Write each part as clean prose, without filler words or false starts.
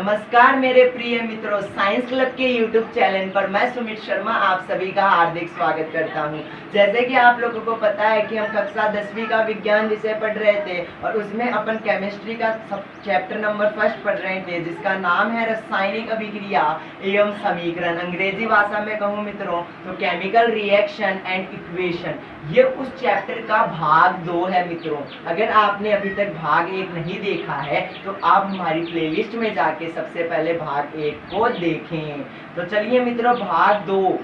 नमस्कार मेरे प्रिय मित्रों, साइंस क्लब के यूट्यूब चैनल पर मैं सुमित शर्मा आप सभी का हार्दिक स्वागत करता हूं। जैसे कि आप लोगों को पता है कि हम कक्षा 10वीं का विज्ञान विषय पढ़ रहे थे और उसमें अपन केमिस्ट्री का चैप्टर नंबर 1 पढ़ रहे थे, जिसका नाम है रासायनिक अभिक्रिया एवं समीकरण। अंग्रेजी भाषा में कहूँ मित्रों तो केमिकल रिएक्शन एंड इक्वेशन। ये उस चैप्टर का भाग 2 है मित्रों। अगर आपने अभी तक भाग 1 नहीं देखा है तो आप हमारी प्लेलिस्ट में जाके सबसे पहले भाग 1 को देखें। तो चलिए मित्रों, भाग 2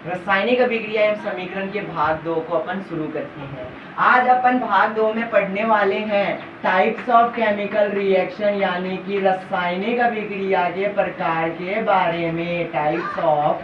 रासायनिक अभिक्रिया एवं समीकरण के भाग 2 को अपन शुरू करते हैं। आज अपन भाग 2 में पढ़ने वाले हैं टाइप्स ऑफ केमिकल रिएक्शन, यानी कि रासायनिक अभिक्रिया के प्रकार के बारे में। टाइप्स ऑफ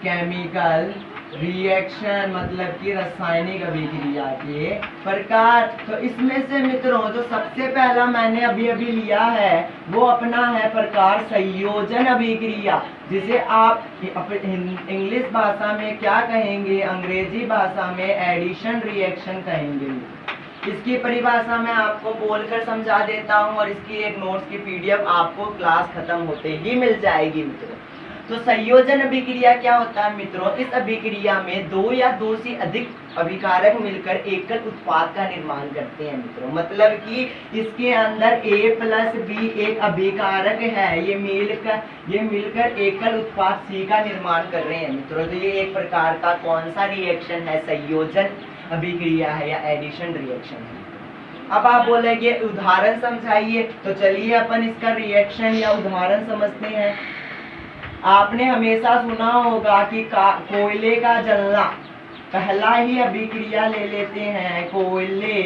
केमिकल रिएक्शन मतलब कि रासायनिक अभिक्रिया के प्रकार। तो इसमें से मित्रों जो सबसे पहला मैंने अभी लिया है वो अपना है प्रकार संयोजन अभिक्रिया, जिसे आप इंग्लिश भाषा में क्या कहेंगे, अंग्रेजी भाषा में एडिशन रिएक्शन कहेंगे। इसकी परिभाषा मैं आपको बोलकर समझा देता हूँ और इसकी एक नोट्स की पीडीएफ आपको क्लास खत्म होते ही मिल जाएगी मित्रों। तो संयोजन अभिक्रिया क्या होता है मित्रों? इस अभिक्रिया में 2 या 2 से अधिक अभिकारक मिलकर एकल उत्पाद का निर्माण करते हैं मित्रों। मतलब कि इसके अंदर A+B एक अभिकारक है, ये मिलकर एकल उत्पाद C का निर्माण कर रहे हैं मित्रों। तो ये एक प्रकार का कौन सा रिएक्शन है? संयोजन अभिक्रिया है या एडिशन रिएक्शन है। अब आप बोलेंगे उदाहरण समझाइए, तो चलिए अपन इसका रिएक्शन या उदाहरण समझते हैं। आपने हमेशा सुना होगा कि कोयले का जलना, पहला ही अभिक्रिया ले लेते हैं, कोयले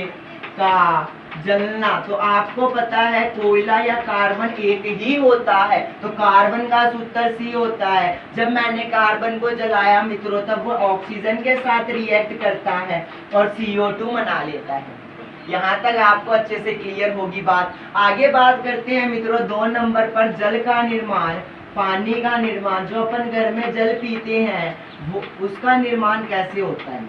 का जलना। तो आपको पता है कोयला या कार्बन एक ही होता है, तो कार्बन का सूत्र C होता है। जब मैंने कार्बन को जलाया मित्रों तब वो ऑक्सीजन के साथ रिएक्ट करता है और CO2 बना लेता है। यहाँ तक आपको अच्छे से क्लियर होगी बात। आगे बात करते हैं मित्रों 2 नंबर पर जल का निर्माण, पानी का निर्माण। जो अपन घर में जल पीते हैं वो उसका निर्माण कैसे होता है?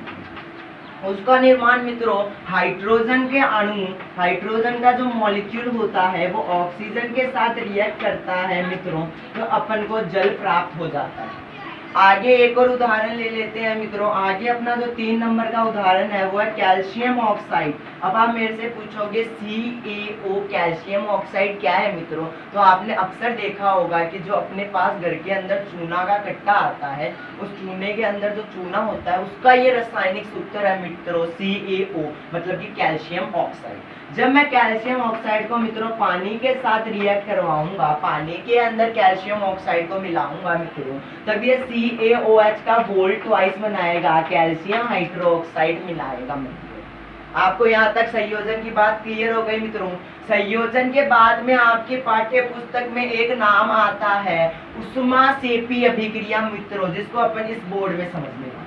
उसका निर्माण मित्रों हाइड्रोजन के अणु, हाइड्रोजन का जो मॉलिक्यूल होता है वो ऑक्सीजन के साथ रिएक्ट करता है मित्रों, तो अपन को जल प्राप्त हो जाता है। आगे एक और उदाहरण ले लेते हैं मित्रों। आगे अपना जो 3 नंबर का उदाहरण है वो है कैल्शियम ऑक्साइड। अब आप मेरे से पूछोगे CaO कैल्शियम ऑक्साइड क्या है मित्रों? तो आपने अक्सर देखा होगा कि जो अपने पास घर के अंदर चूना का कट्टा आता है, उस चूने के अंदर जो चूना होता है उसका ये रासायनिक सूत्र है मित्रों CaO, मतलब कि कैल्शियम ऑक्साइड। जब मैं कैल्शियम ऑक्साइड को मित्रों पानी के साथ रिएक्ट करवाऊंगा, पानी के अंदर कैल्शियम ऑक्साइड को मिलाऊंगा मित्रों, तब ये CaOH का वोल्ट ट्वाइस बनाएगा, कैल्शियम हाइड्रोक्साइड मिलाएगा मित्रों। आपको यहाँ तक संयोजन की बात क्लियर हो गई मित्रों। संयोजन के बाद में आपके पाठ्य पुस्तक में एक नाम आता है ऊष्मासेपी अभिक्रिया मित्रों, जिसको अपन इस बोर्ड में समझने वाले।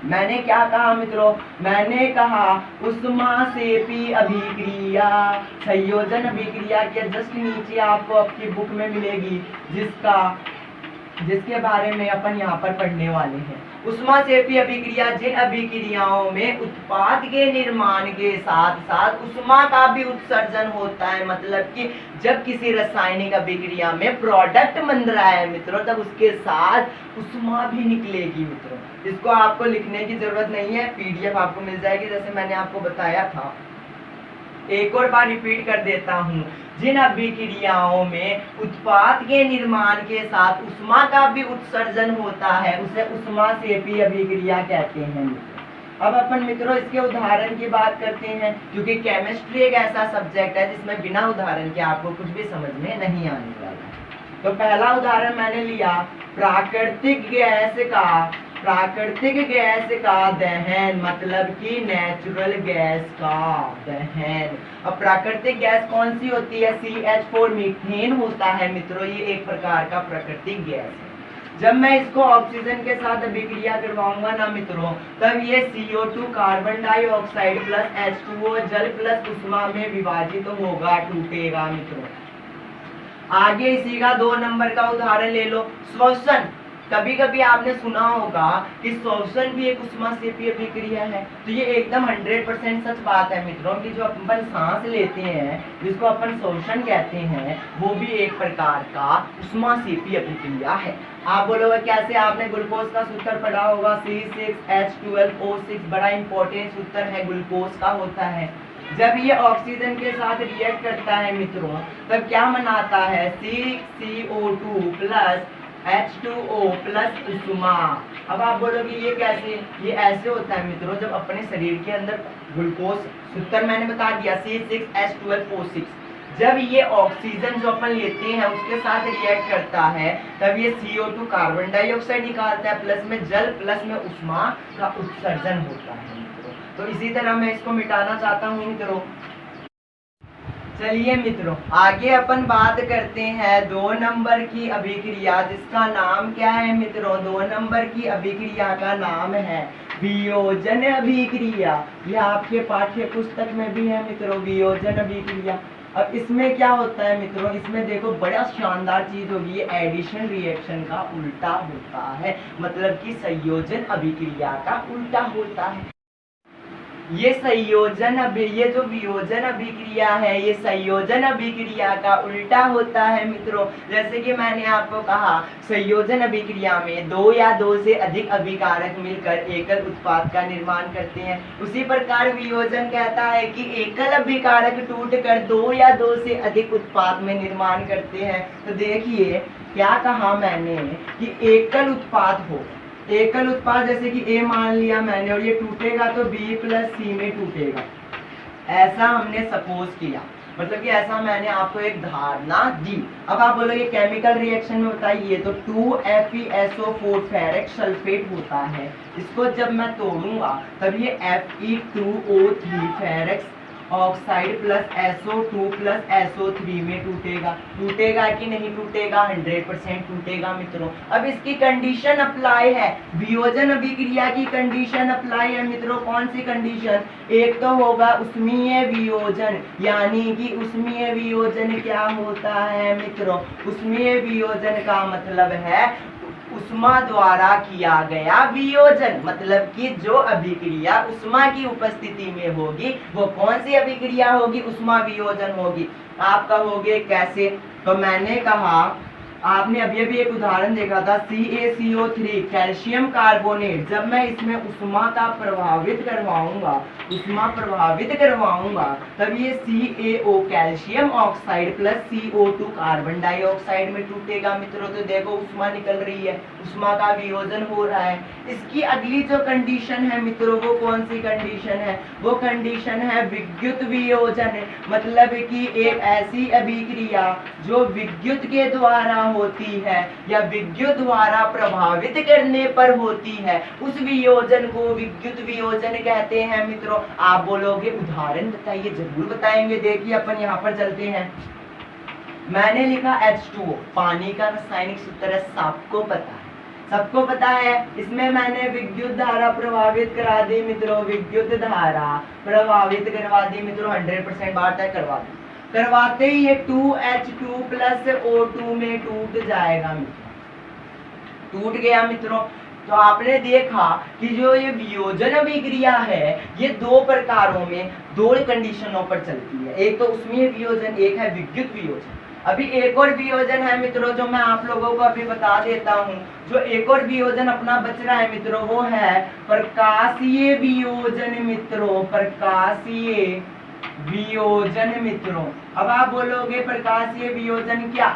मैंने क्या कहा मित्रों? मैंने कहा ऊष्मासेपी अभिक्रिया। संयोजन अभिक्रिया के जस्ट नीचे आपको आपकी बुक में मिलेगी, जिसके बारे में अपन यहाँ पर पढ़ने वाले हैं। ऊष्मासेपी अभिक्रिया जिन अभिक्रियाओं में उत्पाद के निर्माण के साथ साथ ऊष्मा का भी उत्सर्जन होता है। मतलब कि जब किसी रासायनिक अभिक्रिया में प्रोडक्ट बन रहा है मित्रों तब उसके साथ ऊष्मा भी निकलेगी मित्रों। इसको आपको लिखने की जरूरत नहीं है, पीडीएफ आपको मिल जाएगी जैसे मैंने आपको बताया था। एक और बार रिपीट कर देता हूँ, जिन अभिक्रियाओं में उत्पाद के निर्माण के साथ ऊष्मा का भी उत्सर्जन होता है उसे ऊष्मासेपी अभिक्रिया कहते हैं। अब अपन मित्रों इसके उदाहरण की बात करते हैं, क्योंकि केमिस्ट्री एक ऐसा सब्जेक्ट है जिसमें बिना उदाहरण के आपको कुछ भी समझ में नहीं आने वाला है। तो पहला उदाहरण मैंने लिया प्राकृतिक गैस का दहन, मतलब कि नेचुरल गैस का दहन। अब प्राकृतिक गैस कौन सी होती है? CH4 मीथेन होता है मित्रों, ये एक प्रकार का प्राकृतिक गैस है। जब मैं इसको ऑक्सीजन के साथ अभिक्रिया करवाऊंगा ना मित्रों, तब ये CO2 carbon dioxide plus H2O जल प्लस ऊष्मा में विभाजित होगा, टूटेगा मित्रों। आगे इसी का 2 नंबर का उदाहरण ले लो, श्वसन। कभी कभी आपने सुना होगा कि श्वसन भी एक उष्माक्षेपी अभिक्रिया है। तो ये एकदम 100% सच बात है मित्रों कि जो अपन सांस लेते हैं जिसको अपन श्वसन कहते हैं वो भी एक प्रकार का उष्माक्षेपी अभिक्रिया है। आप बोलोगे कैसे? आपने ग्लूकोज का सूत्र पढ़ा होगा C6H12O6, बड़ा इंपॉर्टेंट सूत्र है, ग्लूकोज का होता है। जब ये ऑक्सीजन के साथ रिएक्ट करता है मित्रों तब क्या बनाता है? CCO2 प्लस H2O प्लस उष्मा। अब आप बोलोगे ये कैसे? ये ऐसे होता है मित्रों जब अपने शरीर के अंदर ग्लूकोज, सूत्र मैंने बता दिया C6H12O6, जब ये ऑक्सीजन जो अपन लेते हैं उसके साथ रिएक्ट करता है तब ये CO2 कार्बन डाइऑक्साइड निकालता है, प्लस में जल प्लस में उष्मा का उत्सर्जन होता है मित्रों। तो इसी तरह मैं इसको मिटाना चाहता हूँ मित्रों। चलिए मित्रों आगे अपन बात करते हैं 2 नंबर की अभिक्रिया, जिसका नाम क्या है मित्रों? 2 नंबर की अभिक्रिया का नाम है वियोजन अभिक्रिया। यह आपके पाठ्य पुस्तक में भी है मित्रों, वियोजन अभिक्रिया। अब इसमें क्या होता है मित्रों? इसमें देखो बड़ा शानदार चीज होगी, ये एडिशन रिएक्शन का उल्टा होता है, मतलब कि संयोजन अभिक्रिया का उल्टा होता है। ये जो वियोजन अभिक्रिया है ये संयोजन अभिक्रिया का उल्टा होता है मित्रों। जैसे कि मैंने आपको कहा संयोजन अभिक्रिया में 2 या 2 से अधिक अभिकारक मिलकर एकल उत्पाद का निर्माण करते हैं। उसी प्रकार वियोजन कहता है कि एकल अभिकारक टूटकर 2 या 2 से अधिक उत्पाद में निर्माण करते हैं। तो देखिए क्या कहा मैंने कि एकल उत्पाद हो, एकल उत्पाद जैसे कि A मान लिया मैंने और ये टूटेगा तो B प्लस C में टूटेगा, ऐसा हमने सपोज किया, मतलब कि ऐसा मैंने आपको एक धारणा दी। अब आप बोलोगे केमिकल रिएक्शन में बताइए तो 2FeSO4 फेरिक सल्फेट होता है, इसको जब मैं तोड़ूंगा तब ये Fe2O3 ferric oxide plus SO2 plus SO3 में टूटेगा। टूटेगा कि नहीं टूटेगा? 100% टूटेगा मित्रों। अब इसकी कंडीशन अप्लाई है, वियोजन अभिक्रिया की कंडीशन अप्लाई है मित्रों। कौन सी कंडीशन? एक तो होगा उष्मीय वियोजन, यानी कि उष्मीय वियोजन क्या होता है मित्रों? उष्मीय वियोजन का मतलब है उष्मा द्वारा किया गया वियोजन, मतलब कि जो अभिक्रिया उष्मा की उपस्थिति में होगी वो कौन सी अभिक्रिया होगी? उष्मा वियोजन होगी। आप कहोगे कैसे? तो मैंने कहा आपने अभी अभी एक उदाहरण देखा था CaCO3 कैल्शियम कार्बोनेट, जब मैं इसमें उष्मा का प्रभावित करवाऊंगा तब ये CaO calcium oxide plus CO2 carbon dioxide में टूटेगा मित्रों। तो देखो उष्मा निकल रही है, उष्मा का वियोजन हो रहा है। इसकी अगली जो कंडीशन है मित्रों वो कौन सी कंडीशन है? वो कंडीशन है विद्युत वियोजन, मतलब कि एक ऐसी अभिक्रिया जो विद्युत के द्वारा होती है या विद्युत द्वारा प्रभावित करने पर होती है, उस वियोजन को विद्युत वियोजन कहते हैं मित्रों। आप बोलोगे उदाहरण बताइए, जरूर बताएंगे। देखिए अपन यहाँ पर चलते हैं। मैंने लिखा H2O, पानी का रासायनिक सूत्र है, सबको पता है। इसमें मैंने विद्युत धारा प्रभावित करा दी मित्रों, विद्युत धारा प्रभावित करवा दी मित्रों, 100% बात है करवाते ही ये 2H2 प्लस O2 में टूट जाएगा मित्रों, टूट गया मित्रों। तो आपने देखा कि जो ये वियोजन अभिक्रिया है ये 2 प्रकारों में 2 कंडीशनों पर चलती है, एक तो उष्मीय वियोजन, एक है विद्युत वियोजन। अभी एक और वियोजन है मित्रों जो मैं आप लोगों को अभी बता देता हूँ। जो एक और वियोजन अपना बच रहा है मित्रों वो है प्रकाशीय वियोजन मित्रों, प्रकाशीय वियोजन मित्रों। अब आप बोलोगे प्रकाशीय वियोजन क्या?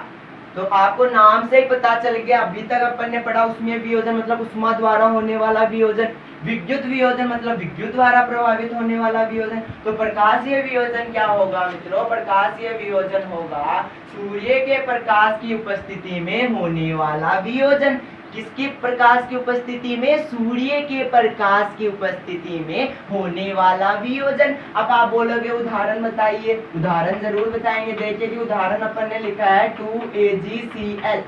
तो आपको नाम से ही पता चल गया, अभी तक अपन ने पढ़ा उष्मीय वियोजन मतलब उष्मा द्वारा होने वाला वियोजन, विद्युत वियोजन मतलब विद्युत द्वारा प्रभावित होने वाला वियोजन। तो प्रकाशीय वियोजन क्या होगा मित्रों? प्रकाशीय वियोजन होगा सूर्य के प्रकाश की उपस्थिति में होने वाला वियोजन। किसकी प्रकाश की उपस्थिति में? सूर्य के प्रकाश की उपस्थिति में होने वाला वियोजन। अब आप बोलोगे उदाहरण बताइए, उदाहरण जरूर बताएंगे। देखिए कि उदाहरण अपन ने लिखा है 2AgCl,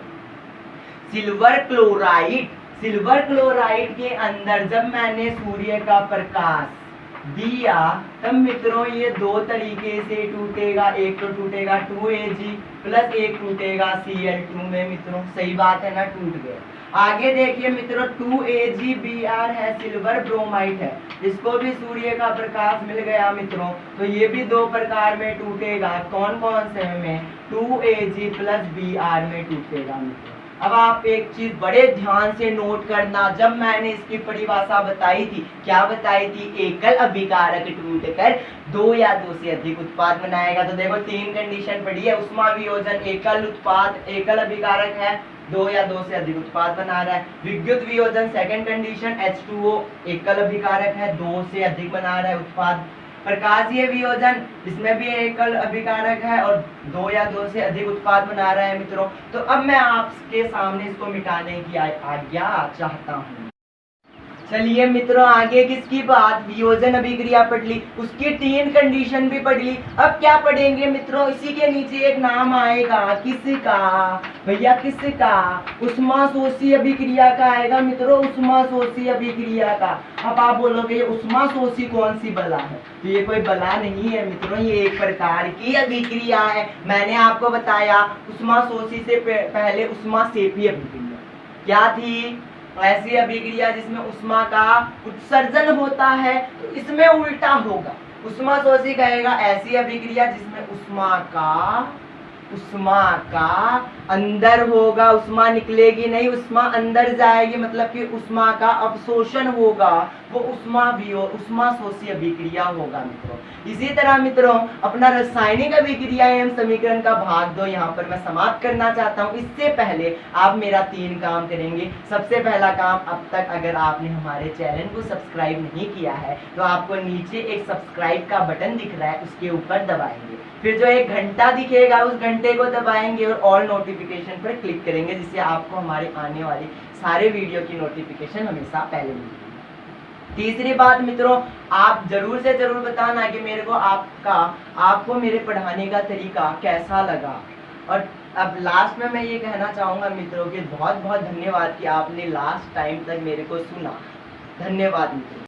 silver chloride. Silver chloride के अंदर जब मैंने सूर्य का प्रकाश दिया तब मित्रों ये 2 तरीके से टूटेगा, एक तो टूटेगा 2Ag प्लस एक टूटेगा Cl2 में मित्रों, सही बात है ना, टूट गया। आगे देखिए मित्रों 2AgBr है, सिल्वर ब्रोमाइड है, इसको भी सूर्य का प्रकाश मिल गया मित्रों, तो ये भी दो प्रकार में टूटेगा। कौन कौन से में? 2Ag प्लस Br में टूटेगा मित्रों। अब आप एक चीज बड़े ध्यान से नोट करना, जब मैंने इसकी परिभाषा बताई थी, क्या बताई थी? एकल अभिकारक टूटकर दो या दो से अधिक उत्पाद बनाएगा। तो देखो तीन कंडीशन पड़ी है, उष्मा वियोजन एकल उत्पाद, एकल अभिकारक है, दो या दो से अधिक उत्पाद बना रहा है। विद्युत वियोजन सेकंड कंडीशन, H2O एकल अभिकारक है, दो से अधिक बना रहा है उत्पाद। प्रकाशीय वियोजन, इसमें भी एकल अभिकारक है और दो या दो से अधिक उत्पाद बना रहा है मित्रों। तो अब मैं आपके सामने इसको मिटाने की आज्ञा चाहता हूँ। चलिए मित्रों, आगे किसकी बात? वियोजन अभिक्रिया पढ़ ली, उसकी तीन कंडीशन भी पढ़ ली। अब क्या पढ़ेंगे मित्रों? इसी के नीचे एक नाम आएगा, किसका भैया? किसका? उष्माशोषी अभिक्रिया का आएगा मित्रों, उष्माशोषी अभिक्रिया का। अब आप बोलोगे ये उष्माशोषी कौन सी बला है? तो ये कोई बला नहीं है मित्रों, ये एक प्रकार की अभिक्रिया है। मैंने आपको बताया उष्माशोषी से पहले उष्माक्षेपी अभिक्रिया क्या थी? ऐसी अभिक्रिया जिसमें उष्मा का उत्सर्जन होता है, तो इसमें उल्टा होगा। उष्माशोषी कहेगा ऐसी अभिक्रिया जिसमें उष्मा का अंदर होगा, उष्मा निकलेगी नहीं, उष्मा अंदर जाएगी, मतलब कि उष्मा का अवशोषण होगा, वो उष्माशोषी अभिक्रिया होगा मित्रों। इसी तरह मित्रों अपना रासायनिक अभिक्रिया एवं समीकरण का भाग 2 यहाँ पर मैं समाप्त करना चाहता हूँ। इससे पहले आप मेरा 3 काम करेंगे। सबसे पहला काम, अब तक अगर आपने हमारे चैनल को सब्सक्राइब नहीं किया है तो आपको नीचे एक सब्सक्राइब का बटन दिख रहा है, उसके ऊपर दबाएंगे, फिर जो एक घंटा दिखेगा उस घंटे को दबाएंगे और ऑल नोटिफिकेशन पर क्लिक करेंगे, जिससे आपको हमारे आने वाले सारे वीडियो की नोटिफिकेशन हमेशा पहले मिलेगी। तीसरी बात मित्रों, आप जरूर से जरूर बताना कि मेरे को आपको मेरे पढ़ाने का तरीका कैसा लगा। और अब लास्ट में मैं ये कहना चाहूँगा मित्रों कि बहुत बहुत धन्यवाद कि आपने लास्ट टाइम तक मेरे को सुना। धन्यवाद मित्रों।